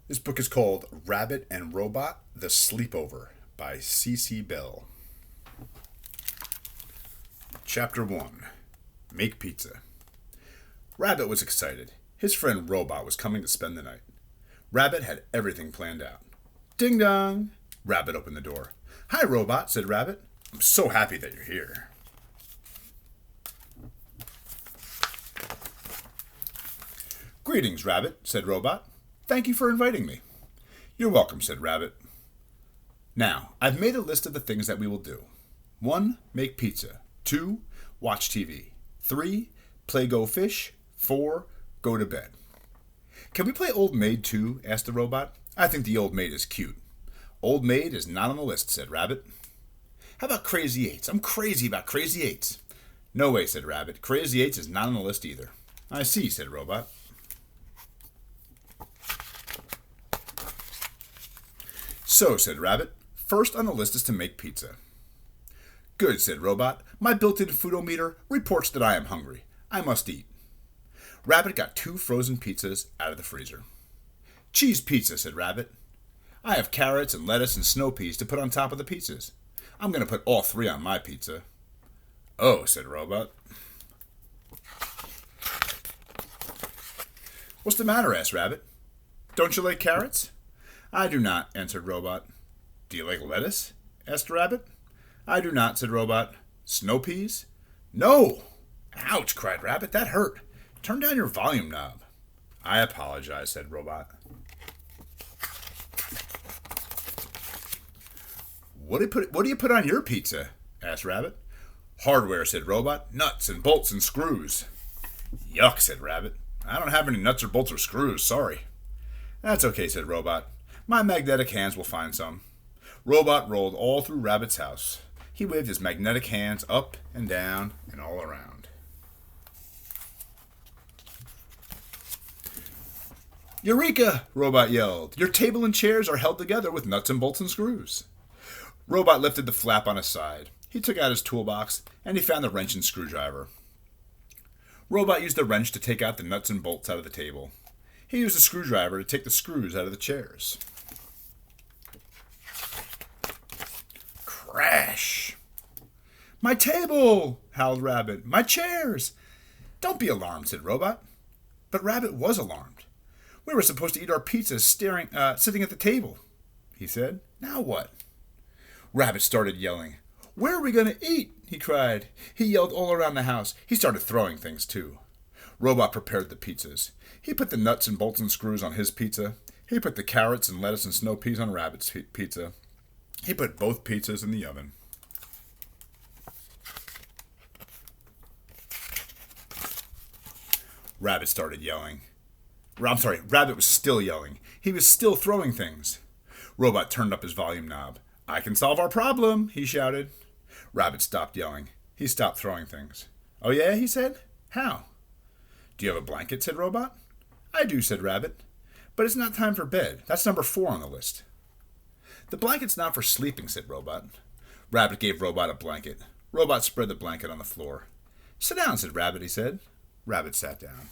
This book is called Rabbit and Robot, The Sleepover by Cece Bell. Chapter 1. Make Pizza. Rabbit was excited. His friend Robot was coming to spend the night. Rabbit had everything planned out. Ding dong! Rabbit opened the door. Hi, Robot, said Rabbit. I'm so happy that you're here. Greetings, Rabbit, said Robot. Thank you for inviting me. You're welcome, said Rabbit. Now, I've made a list of the things that we will do. 1. Make pizza. 2. Watch TV. 3. Play Go Fish. 4. Go to bed. Can we play Old Maid too? Asked the robot. I think the Old Maid is cute. Old Maid is not on the list, said Rabbit. How about Crazy Eights? I'm crazy about Crazy Eights. No way, said Rabbit. Crazy Eights is not on the list either. I see, said Robot. So, said Rabbit, first on the list is to make pizza. Good, said Robot. My built-in foodometer reports that I am hungry. I must eat. Rabbit got 2 frozen pizzas out of the freezer. Cheese pizza, said Rabbit. I have carrots and lettuce and snow peas to put on top of the pizzas. I'm going to put all 3 on my pizza. Oh, said Robot. What's the matter? Asked Rabbit. Don't you like carrots? I do not, answered Robot. Do you like lettuce? Asked Rabbit. I do not, said Robot. Snow peas? No! Ouch, cried Rabbit. That hurt. Turn down your volume knob. I apologize, said Robot. What do you put on your pizza? Asked Rabbit. Hardware, said Robot. Nuts and bolts and screws. Yuck, said Rabbit. I don't have any nuts or bolts or screws, sorry. That's okay, said Robot. My magnetic hands will find some. Robot rolled all through Rabbit's house. He waved his magnetic hands up and down and all around. Eureka! Robot yelled. Your table and chairs are held together with nuts and bolts and screws. Robot lifted the flap on his side. He took out his toolbox and he found the wrench and screwdriver. Robot used the wrench to take out the nuts and bolts out of the table. He used a screwdriver to take the screws out of the chairs. Crash! My table! Howled Rabbit. My chairs! Don't be alarmed, said Robot. But Rabbit was alarmed. We were supposed to eat our pizzas sitting at the table, he said. Now what? Rabbit started yelling. Where are we going to eat? He cried. He yelled all around the house. He started throwing things too. Robot prepared the pizzas. He put the nuts and bolts and screws on his pizza. He put the carrots and lettuce and snow peas on Rabbit's pizza. He put both pizzas in the oven. Rabbit started yelling. Rabbit was still yelling. He was still throwing things. Robot turned up his volume knob. I can solve our problem, he shouted. Rabbit stopped yelling. He stopped throwing things. Oh yeah, he said. How? Do you have a blanket, said Robot. I do, said Rabbit. But it's not time for bed. That's number 4 on the list. The blanket's not for sleeping, said Robot. Rabbit gave Robot a blanket. Robot spread the blanket on the floor. Sit down, said Rabbit, he said. Rabbit sat down.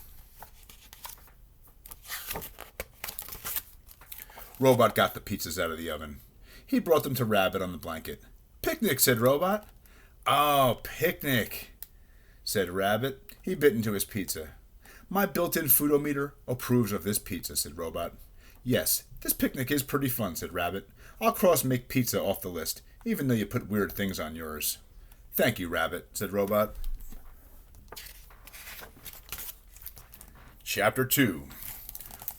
Robot got the pizzas out of the oven. He brought them to Rabbit on the blanket. Picnic, said Robot. Oh, picnic, said Rabbit. He bit into his pizza. My built-in foodometer approves of this pizza, said Robot. Yes, this picnic is pretty fun, said Rabbit. I'll cross make pizza off the list, even though you put weird things on yours. Thank you, Rabbit, said Robot. Chapter 2.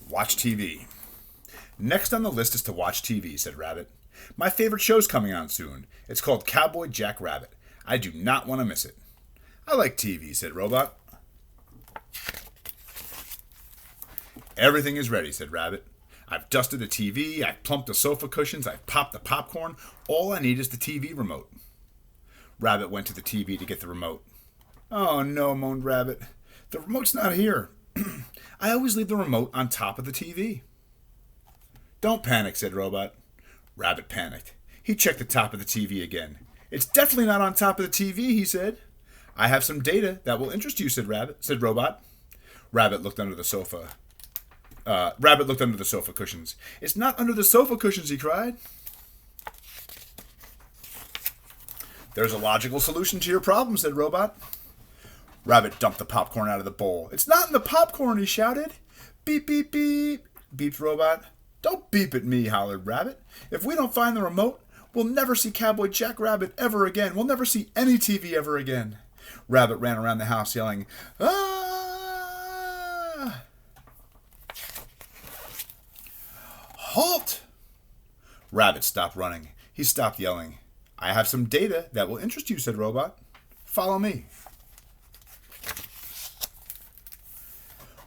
Watch TV. Next on the list is to watch TV, said Rabbit. My favorite show's coming on soon. It's called Cowboy Jack Rabbit. I do not want to miss it. I like TV, said Robot. Everything is ready, said Rabbit. I've dusted the TV, I've plumped the sofa cushions, I've popped the popcorn. All I need is the TV remote. Rabbit went to the TV to get the remote. Oh no, moaned Rabbit. The remote's not here. I always leave the remote on top of the TV. Don't panic, said Robot. Rabbit panicked. He checked the top of the TV again. It's definitely not on top of the TV, he said. I have some data that will interest you, said Robot. Rabbit looked under the sofa. Rabbit looked under the sofa cushions. It's not under the sofa cushions, he cried. There's a logical solution to your problem, said Robot. Rabbit dumped the popcorn out of the bowl. It's not in the popcorn, he shouted. Beep, beep, beep, beeped Robot. Don't beep at me, hollered Rabbit. If we don't find the remote, we'll never see Cowboy Jack Rabbit ever again. We'll never see any TV ever again. Rabbit ran around the house yelling, "Ah!" Halt! Rabbit stopped running. He stopped yelling. I have some data that will interest you, said Robot. Follow me.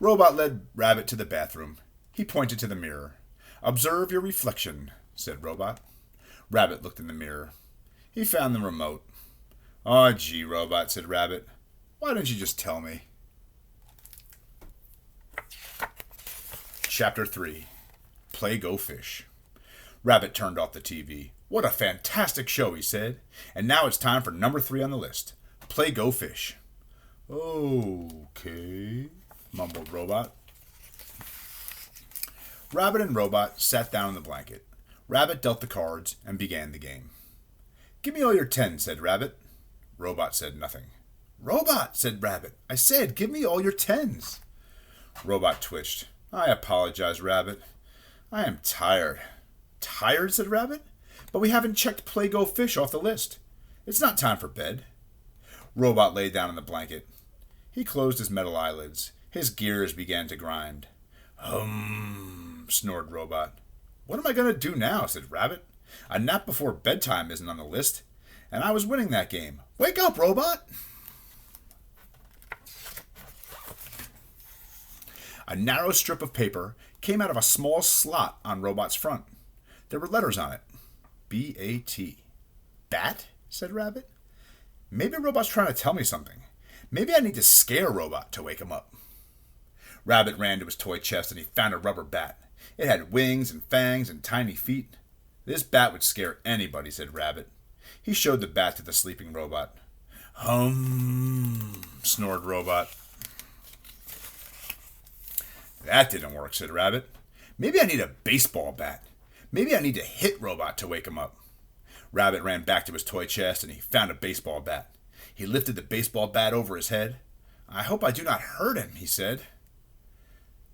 Robot led Rabbit to the bathroom. He pointed to the mirror. Observe your reflection, said Robot. Rabbit looked in the mirror. He found the remote. Oh, gee, Robot, said Rabbit. Why didn't you just tell me? Chapter 3. Play Go Fish. Rabbit turned off the TV. What a fantastic show, he said. And now it's time for number 3 on the list. Play Go Fish. Okay, mumbled Robot. Rabbit and Robot sat down on the blanket. Rabbit dealt the cards and began the game. Give me all your 10, said Rabbit. Robot said nothing. Robot, said Rabbit. I said, give me all your 10s. Robot twitched. I apologize, Rabbit. I am tired. Tired, said Rabbit? But we haven't checked Play Go Fish off the list. It's not time for bed. Robot lay down on the blanket. He closed his metal eyelids. His gears began to grind. Snored Robot. What am I going to do now, said Rabbit. A nap before bedtime isn't on the list, and I was winning that game. Wake up, Robot! A narrow strip of paper came out of a small slot on Robot's front. There were letters on it. B-A-T. Bat? Said Rabbit. Maybe Robot's trying to tell me something. Maybe I need to scare Robot to wake him up. Rabbit ran to his toy chest and he found a rubber bat. It had wings and fangs and tiny feet. This bat would scare anybody, said Rabbit. He showed the bat to the sleeping Robot. Snored Robot. That didn't work, said Rabbit. Maybe I need a baseball bat. Maybe I need to hit Robot to wake him up. Rabbit ran back to his toy chest and he found a baseball bat. He lifted the baseball bat over his head. I hope I do not hurt him, he said.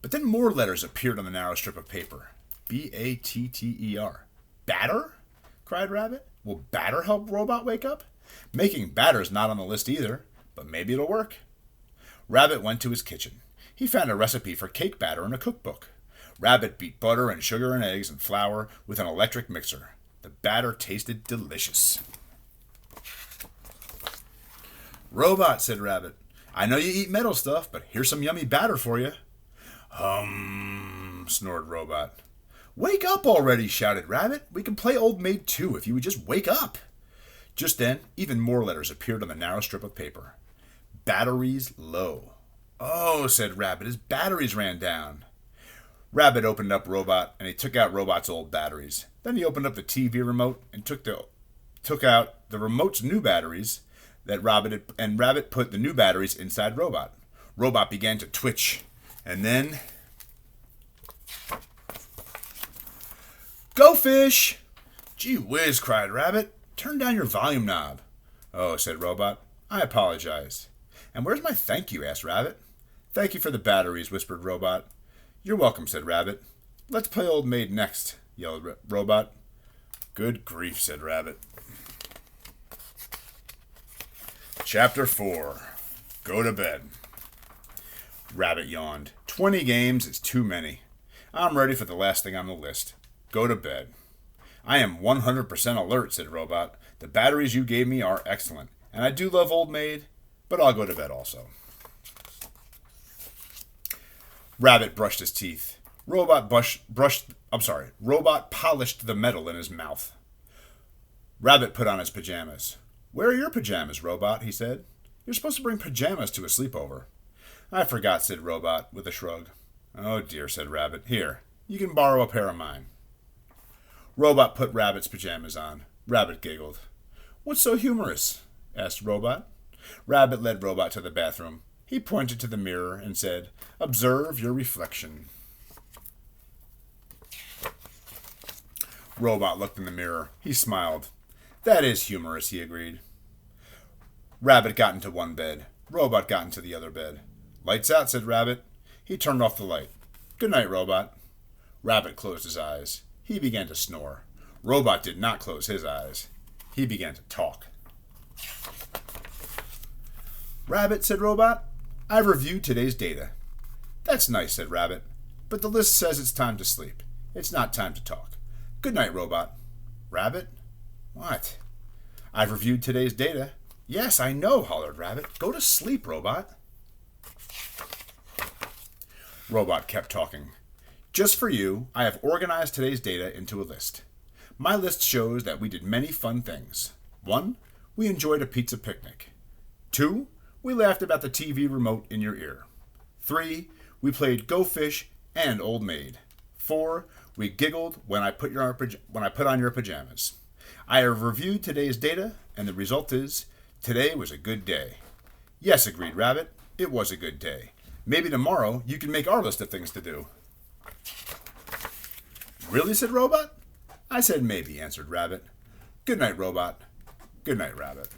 But then more letters appeared on the narrow strip of paper. B-A-T-T-E-R. Batter? Cried Rabbit. Will batter help Robot wake up? Making batter's not on the list either, but maybe it'll work. Rabbit went to his kitchen. He found a recipe for cake batter in a cookbook. Rabbit beat butter and sugar and eggs and flour with an electric mixer. The batter tasted delicious. Robot, said Rabbit. I know you eat metal stuff, but here's some yummy batter for you. Snored Robot. Wake up already, shouted Rabbit. We can play Old Maid too if you would just wake up. Just then, even more letters appeared on the narrow strip of paper. Batteries low. Oh, said Rabbit, his batteries ran down. Rabbit opened up Robot and he took out Robot's old batteries. Then he opened up the TV remote and took out the remote's new batteries that Rabbit put the new batteries inside Robot. Robot began to twitch. And then... Go Fish! Gee whiz, cried Rabbit. Turn down your volume knob. Oh, said Robot. I apologize. And where's my thank you, asked Rabbit. Thank you for the batteries, whispered Robot. You're welcome, said Rabbit. Let's play Old Maid next, yelled Robot. Good grief, said Rabbit. Chapter 4. Go to bed. Rabbit yawned. 20 games is too many. I'm ready for the last thing on the list. Go to bed. I am 100% alert, said Robot. The batteries you gave me are excellent, and I do love Old Maid, but I'll go to bed also. Rabbit brushed his teeth. Robot polished the metal in his mouth. Rabbit put on his pajamas. Where are your pajamas, Robot? He said. You're supposed to bring pajamas to a sleepover. I forgot, said Robot with a shrug. Oh dear, said Rabbit. Here, you can borrow a pair of mine. Robot put Rabbit's pajamas on. Rabbit giggled. What's so humorous? Asked Robot. Rabbit led Robot to the bathroom. He pointed to the mirror and said, Observe your reflection. Robot looked in the mirror. He smiled. That is humorous, he agreed. Rabbit got into one bed. Robot got into the other bed. Lights out, said Rabbit. He turned off the light. Good night, Robot. Rabbit closed his eyes. He began to snore. Robot did not close his eyes. He began to talk. Rabbit, said Robot, I've reviewed today's data. That's nice, said Rabbit, but the list says it's time to sleep. It's not time to talk. Good night, Robot. Rabbit? What? I've reviewed today's data. Yes, I know, hollered Rabbit. Go to sleep, Robot. Robot kept talking. Just for you, I have organized today's data into a list. My list shows that we did many fun things. 1. We enjoyed a pizza picnic. 2. We laughed about the TV remote in your ear. 3. We played Go Fish and Old Maid. 4. We giggled when I put on your pajamas. I have reviewed today's data, and the result is, today was a good day. Yes, agreed Rabbit, it was a good day. Maybe tomorrow you can make our list of things to do. Really, said Robot? I said maybe, answered Rabbit. Good night, Robot. Good night, Rabbit.